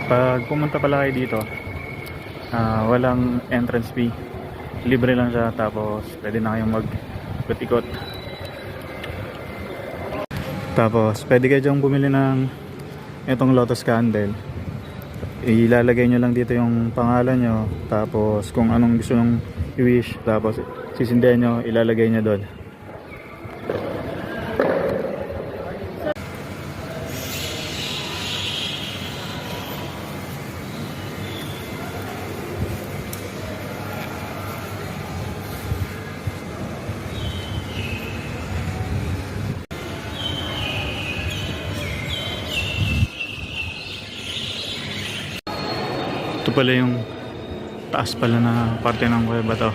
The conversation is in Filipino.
Pag pumunta pala kayo dito, walang entrance fee. Libre lang siya, tapos pwede na kayong mag-ikot. Tapos pwede kayo dyang bumili ng itong lotus candle. Ilalagay nyo lang dito yung pangalan nyo, tapos kung anong gusto nyong i-wish, tapos sisindihan nyo, ilalagay nyo doon. Ito pala yung taas pala na parte ng kuweba to.